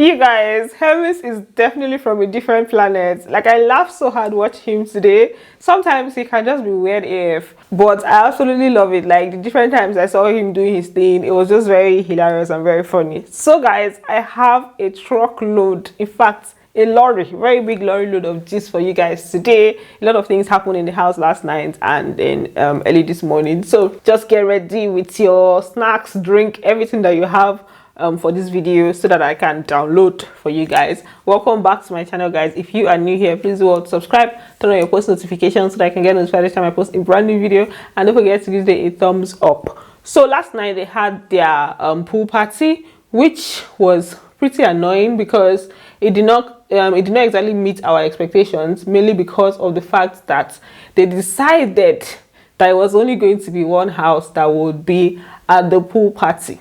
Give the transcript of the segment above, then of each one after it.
You guys, Hermes is definitely from a different planet. Like, I laughed so hard watching him today. Sometimes he can just be weird AF, but I absolutely love it. Like, the different times I saw him doing his thing, it was just very hilarious and very funny. So guys, I have a truckload, in fact a lorry, very big lorry load of gist for you guys today. A lot of things happened in the house last night and then early this morning, so just get ready with your snacks, drink, everything that you have for this video so that I can download for you guys. Welcome back to my channel, guys. If you are new here, please do subscribe, turn on your post notifications so that I can get notified each time I post a brand new video, and don't forget to give it a thumbs up. So last night they had their pool party, which was pretty annoying because it did not exactly meet our expectations, mainly because of the fact that they decided that it was only going to be one house that would be at the pool party.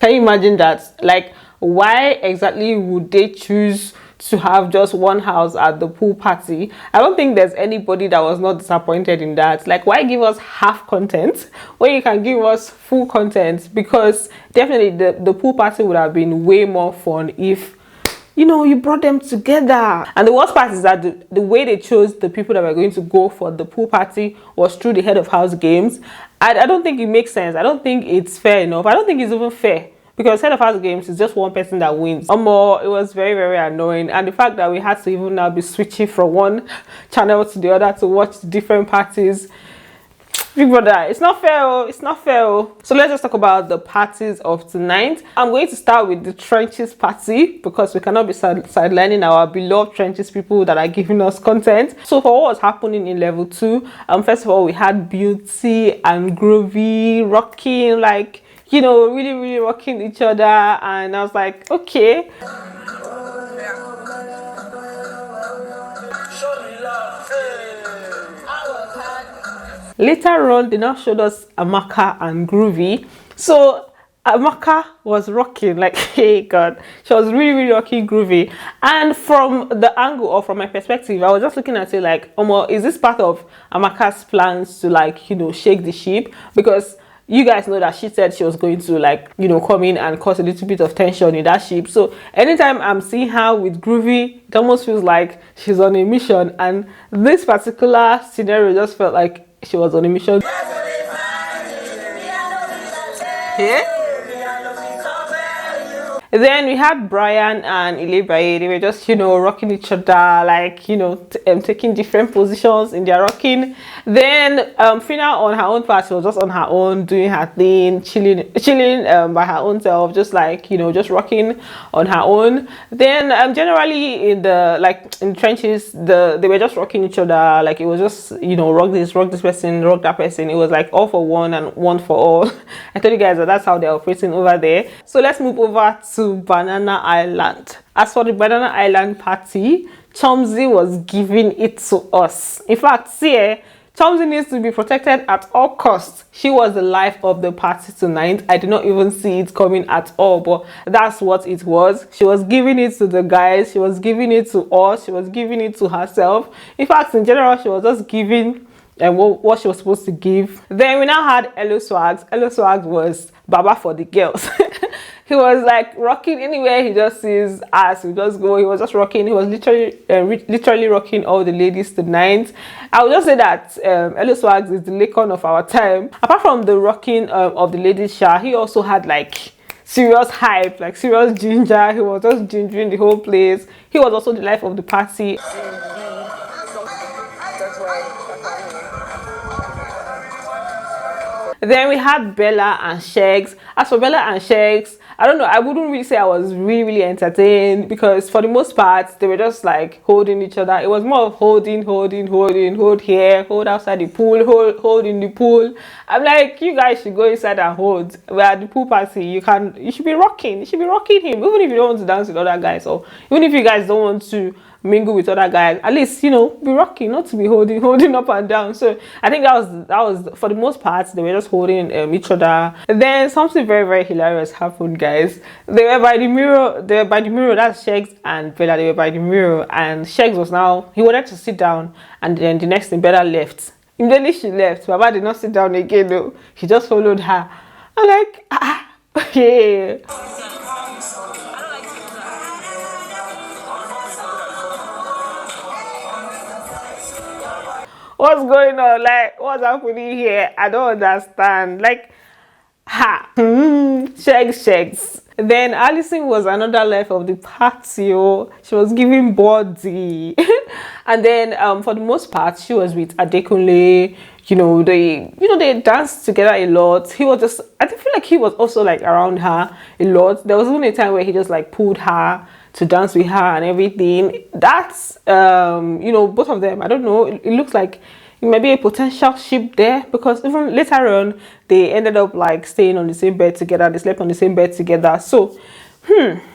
Can you imagine that? Like, why exactly would they choose to have just one house at the pool party? I don't think there's anybody that was not disappointed in that. Like, why give us half content when you can give us full content? Because definitely the pool party would have been way more fun if, you know, you brought them together. And the worst part is that the way they chose the people that were going to go for the pool party was through the head of house games. I don't think it makes sense. I don't think it's fair enough. I don't think it's even fair, because head of house games is just one person that wins. It was very, very annoying. And the fact that we had to even now be switching from one channel to the other to watch different parties. Big brother, it's not fair. It's not fair. So let's just talk about the parties of tonight. I'm going to start with the trenches party because we cannot be sidelining our beloved trenches people that are giving us content. So for what was happening in level 2, first of all, we had Beauty and Groovy rocking, like, you know, really, really rocking each other, and I was like, okay. Later on, they now showed us Amaka and Groovy. So Amaka was rocking, like, hey God, she was really, really rocking Groovy. And from the angle, or from my perspective, I was just looking at it like, is this part of Amaka's plans to, like, you know, shake the ship? Because you guys know that she said she was going to, like, you know, come in and cause a little bit of tension in that ship. So anytime I'm seeing her with Groovy, it almost feels like she's on a mission. And this particular scenario just felt like she was on a mission. Yeah? Then we had Brian and KlSS. They were just, you know, rocking each other, like, you know, taking different positions in their rocking. Then Fina on her own part, she was just on her own, doing her thing, chilling by her own self, just like, you know, just rocking on her own. Then generally in the trenches, they were just rocking each other. Like, it was just, you know, rock this person, rock that person. It was like all for one and one for all. I told you guys that that's how they're operating over there. So let's move over to Banana Island. As for the Banana Island party, Chomzy was giving it to us. In fact, see, Chomzy needs to be protected at all costs. She was the life of the party tonight. I did not even see it coming at all, but that's what it was. She was giving it to the guys, she was giving it to us, she was giving it to herself. In fact, in general, she was just giving what she was supposed to give. Then we now had KlSS. KlSS was Baba for the girls. He was like rocking anywhere he just sees us, we just go. He was just rocking. He was literally rocking all the ladies tonight. I would just say that KlSS is the Lakon of our time. Apart from the rocking of the ladies, he also had like serious hype, like serious ginger. He was just gingering the whole place. He was also the life of the party. Then we had Bella and SHEGGZ. As for Bella and SHEGGZ, I don't know, I wouldn't really say I was really entertained, because for the most part they were just like holding each other. It was more of hold here, hold outside the pool, hold in the pool. I'm like, you guys should go inside and hold. We're at the pool party. You should be rocking. You should be rocking him, even if you don't want to dance with other guys, or even if you guys don't want to mingle with other guys. At least, you know, be rocking, not to be holding up and down. So I think that was for the most part they were just holding each other. And then something very, very hilarious happened, guys. They were by the mirror. That's SHEGGZ and Bella. They were by the mirror, and SHEGGZ he wanted to sit down, and then the next thing, Bella left. Immediately she left, Baba did not sit down again though. He just followed her. I'm like, yeah. What's going on? Like, what's happening here? I don't understand. Like, ha. SHEGZ. Then Alison was another life of the party. Oh. She was giving body. And then for the most part, she was with Adekunle. They danced together a lot. He was just, I feel like he was also like around her a lot. There was even a time where he just like pulled her to dance with her and everything. That's both of them, I don't know, it looks like it might be a potential ship there, because even later on they ended up like staying on the same bed together. They slept on the same bed together. So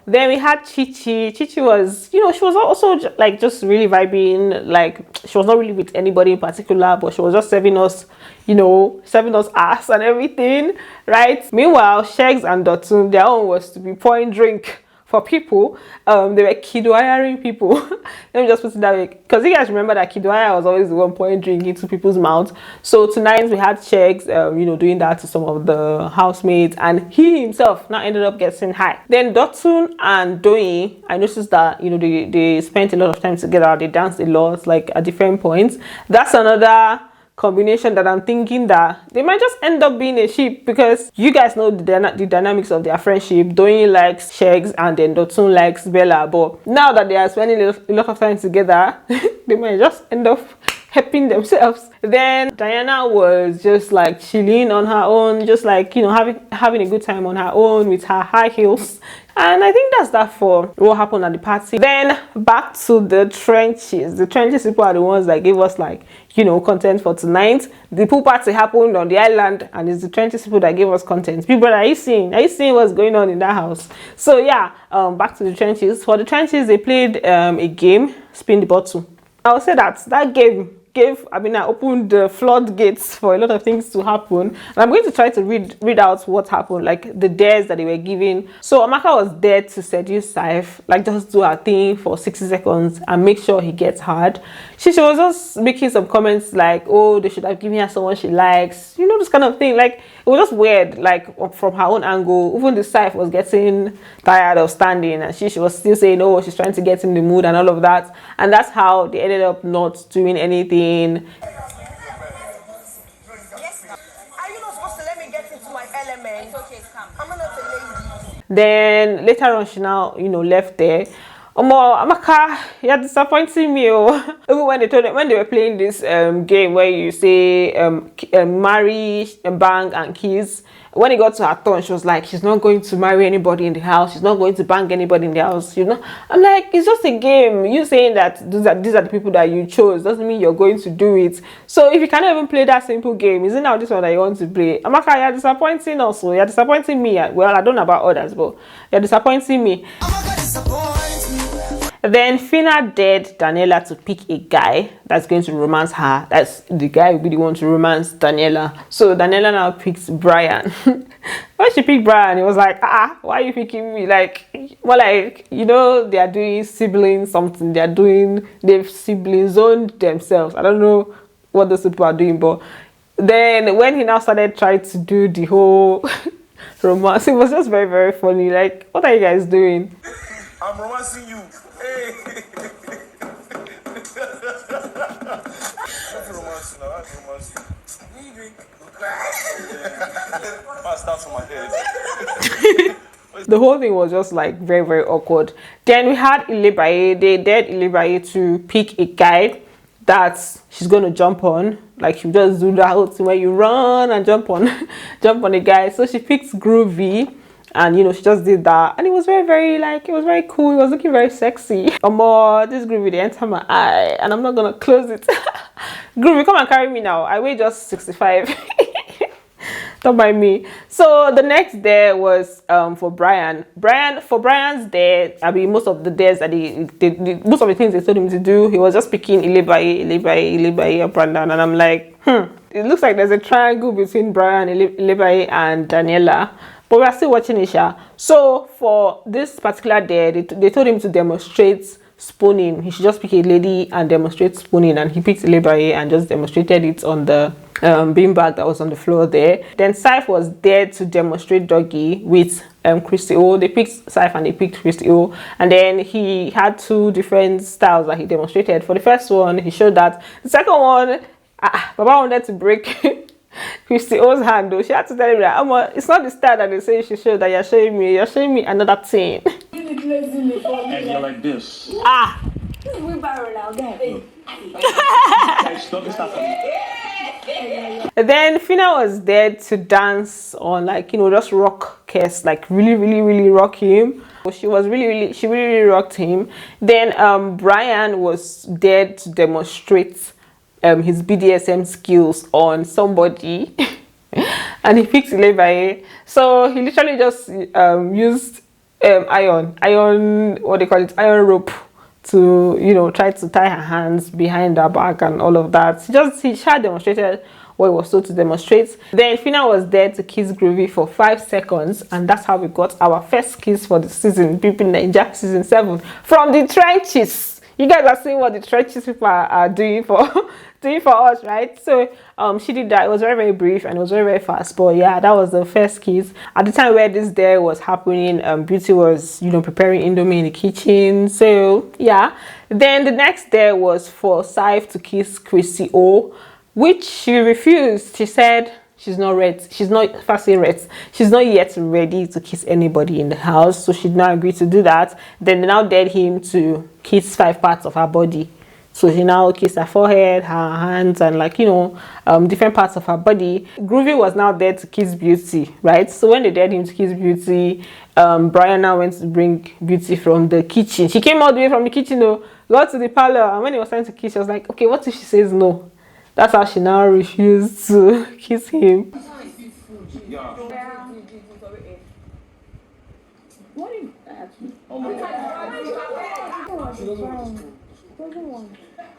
then we had Chichi. Chichi was, she was also like just really vibing. Like, she was not really with anybody in particular, but she was just serving us, serving us ass and everything, right? Meanwhile, SHEGZ and Dotun, their own was to be pouring drink for people. They were kidwiring people. Let me just put it that way, because you guys remember that kidwire was always the one pouring drink into people's mouths. So tonight we had SHEGZ doing that to some of the housemates, and he himself now ended up getting high. Then Dotun and Doyin, I noticed that they spent a lot of time together. They danced a lot, like at different points. That's another combination that I'm thinking that they might just end up being a ship, because you guys know the dynamics of their friendship. Doyin likes SHEGZ and then Dotun likes Bella, but now that they are spending a lot of time together, they might just end up helping themselves. Then Diana was just like chilling on her own, just like having a good time on her own with her high heels. And I think that's that for what happened at the party. Then back to the trenches. The trenches people are the ones that gave us like content for tonight. The pool party happened on the island, and it's the trenches people that gave us content. People, are you seeing what's going on in that house? So yeah, back to the trenches. For the trenches, they played a game, spin the bottle. I would say that game opened the floodgates for a lot of things to happen. And I'm going to try to read out what happened, like the dares that they were giving. So Amaka was there to seduce Saif, like just do her thing for 60 seconds and make sure he gets hard. She was just making some comments like, oh, they should have given her someone she likes, this kind of thing. Like, it was just weird, like from her own angle. Even the Saif was getting tired of standing, and she was still saying, oh, she's trying to get in the mood and all of that. And that's how they ended up not doing anything. Are you not supposed to let me get into my element? It's okay, come. I'm not a lady. Then later on, she now left there. Amaka, you're disappointing me. Even when they were playing this game where you say marry, bang, and kiss. When it got to her turn, she was like, she's not going to marry anybody in the house. She's not going to bang anybody in the house. I'm like, it's just a game. You saying that these are the people that you chose doesn't mean you're going to do it. So if you cannot even play that simple game, isn't now this one that you want to play? Amaka, you're disappointing also. You're disappointing me. Well, I don't know about others, but you're disappointing me. Then Fina dared Daniela to pick a guy that's going to romance her. That's the guy will be the one to romance Daniela. So Daniela now picks Brian. When she picked Brian, it was like, why are you picking me? Like, well, like, they are doing sibling something. They've sibling zoned themselves. I don't know what those people are doing, but then when he now started trying to do the whole romance, it was just very, very funny. Like, what are you guys doing? I'm romancing you. Hey. The whole thing was just like very, very awkward. Then we had Ilebaye. They dared Ilebaye to pick a guy that she's going to jump on. Like, she just do that whole thing where you run and jump on a guy. So she picks GROOVY. And she just did that, and it was very, very it was very cool. It was looking very sexy. This GROOVY, they enter my eye, and I'm not gonna close it. GROOVY, come and carry me now. I weigh just 65. Don't mind me. So the next day was for Brian. For Brian's day, most of the days that most of the things they told him to do, he was just picking Ilebaye, and Brandon, and I'm like, it looks like there's a triangle between Brian, Ilebaye, and Daniela. But we are still watching Isha. So for this particular day, they told him to demonstrate spooning. He should just pick a lady and demonstrate spooning. And he picked Ilebaye and just demonstrated it on the beanbag that was on the floor there. Then Saif was there to demonstrate doggy with Christy O. They picked Saif and they picked Christy O. And then he had two different styles that he demonstrated. For the first one, he showed that. The second one, Baba wanted to break Christy O's hand though. She had to tell him that it's not the style that they say you should show, that you're showing me another thing. And you're like this. This is wheelbarrow now, guys. Then Fina was there to dance on, like, you know, just rock KlSS, like really rock him. She really rocked him. Then Brian was there to demonstrate his BDSM skills on somebody. And he picked KlSS. So he literally just used iron, what they call it, iron rope, to, you know, try to tie her hands behind her back and all of that. He demonstrated what he was told to demonstrate. Then Fina was there to kiss Groovy for 5 seconds, and that's how we got our first kiss for the season, BBNAIJA season 7, from the trenches. You guys are seeing what the trenches people are doing for us, right? So she did that. It was very brief and it was very fast, but yeah, that was the first kiss. At the time where this day was happening, Beauty was, you know, preparing Indomie in the kitchen. So yeah, then the next day was for Saif to kiss Chrissy O, which she refused. She said she's not ready. She's not yet ready to kiss anybody in the house, so she did not agree to do that. Then they now dared him to kiss 5 parts of her body. So she now kissed her forehead, her hands, and, like, you know, different parts of her body. Groovy was now there to kiss Beauty, right? So when they dared him to kiss Beauty, Brian now went to bring Beauty from the kitchen. She came all the way from the kitchen, though, got to the parlor, and when he was trying to kiss, she was like, okay, what if she says no? That's how she now refused to kiss him.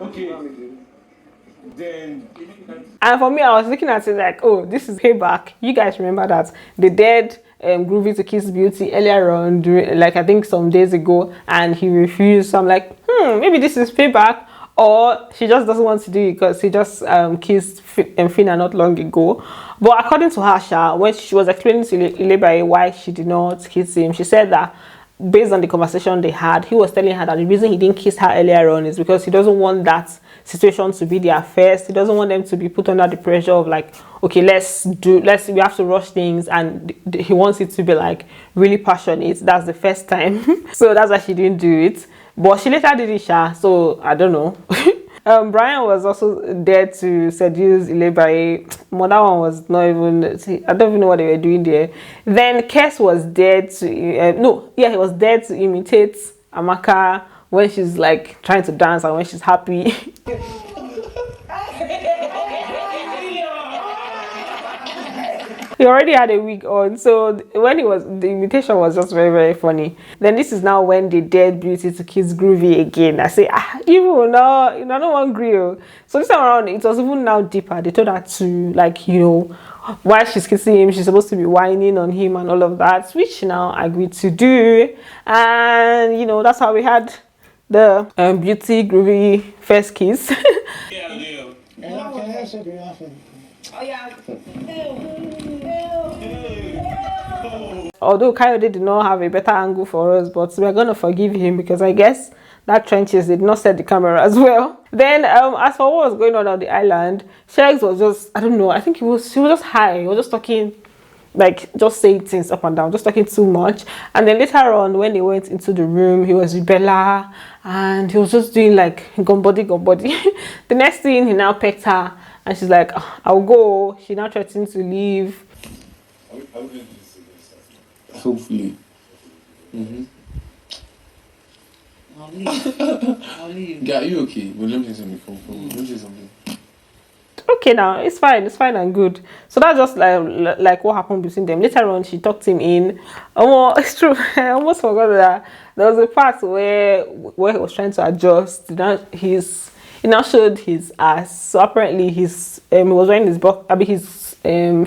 Okay. Then. And for me, I was looking at it like, oh, this is payback. You guys remember that they dared Groovy to kiss Beauty earlier on, like I think some days ago, and he refused. So I'm like, maybe this is payback. Or she just doesn't want to do it because he just kissed Fina not long ago. But according to her, when she was explaining to KlSS why she did not kiss him, she said that based on the conversation they had, he was telling her that the reason he didn't kiss her earlier on is because he doesn't want that situation to be their first. He doesn't want them to be put under the pressure of, like, okay, we have to rush things, and he wants it to be, like, really passionate. That's the first time. So that's why she didn't do it. But she later did it, so I don't know. Brian was also there to seduce KlSS. But that one was not even, I don't even know what they were doing there. Then KlSS was there to, he was there to imitate Amaka when she's, like, trying to dance and when she's happy. He already had a wig on, so when the imitation was just very funny. Then this is now when they dared Beauty to kiss Groovy again. I say, even no, I don't want grill. So this time around, it was even now deeper. They told her to, like, you know, while she's kissing him, she's supposed to be whining on him and all of that, which she now agreed to do. And, you know, that's how we had the Beauty Groovy first kiss. Although Kayode did not have a better angle for us, but we're gonna forgive him because I guess that trenches did not set the camera as well. Then as for what was going on the island, SHEGGZ was just, I don't know, I think he was just high. He was just talking, like, just saying things up and down, just talking too much. And then later on, when they went into the room, he was with Bella and he was just doing, like, gumbody. The next thing, he now pecked her and she's like, I'll go. She now threatened to leave. Hopefully. I'll leave. Yeah, are you okay? Well, let me say something. Let me say something. Okay, now it's fine and good. So that's just like what happened between them. Later on, she tucked him in. Oh, it's true. I almost forgot that there was a part where he was trying to adjust. He now showed his ass. So apparently he was wearing his box. I mean, his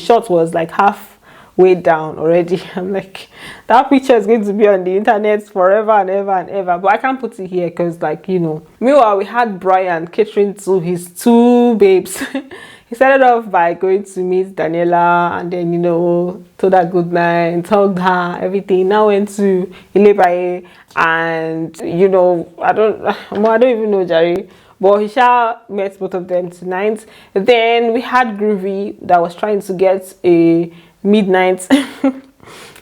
short was like halfway down already. I'm like, that picture is going to be on the internet forever and ever. But I can't put it here because, like, you know. Meanwhile, we had Brian catering to his 2 babes. He started off by going to meet Daniela and then, you know, told her good night, hugged her, everything. Now went to KlSS and, you know, I don't even know, Jerry. but he shall met both of them tonight. Then we had Groovy that was trying to get a midnight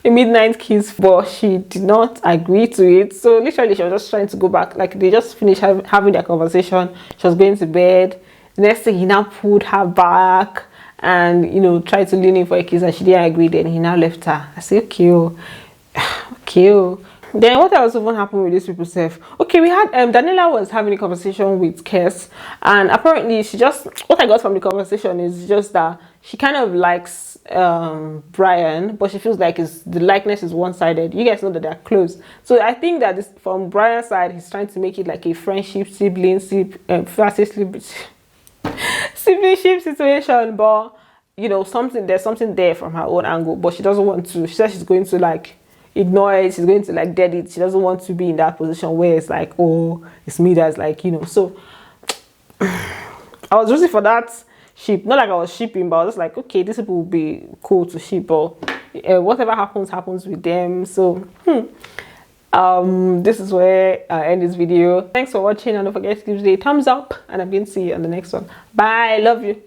a midnight kiss, but she did not agree to it. So literally she was just trying to go back, like they just finished having their conversation. She was going to bed. The next thing, he now pulled her back and, you know, tried to lean in for a kiss, and she didn't agree. Then he now left her. I said, okay, okay. Then what else even happened with these people self? Okay, we had Daniela was having a conversation with KlSS, and apparently she just, what I got from the conversation is just that she kind of likes Brian, but she feels like the likeness is one-sided. You guys know that they're close, so I think that this, from Brian's side, he's trying to make it like a friendship, siblingship situation, but you know, there's something there from her own angle, but she doesn't want to. She says she's going to like ignore it, she's going to like dead it. She doesn't want to be in that position where it's like, oh, it's me that's like, you know. So I was rooting for that ship, not like I was shipping, but I was just like, okay, this people will be cool to ship, but whatever happens with them. So this is where I end this video. Thanks for watching, and don't forget to give it a thumbs up, and I'm going to see you on the next one. Bye, love you.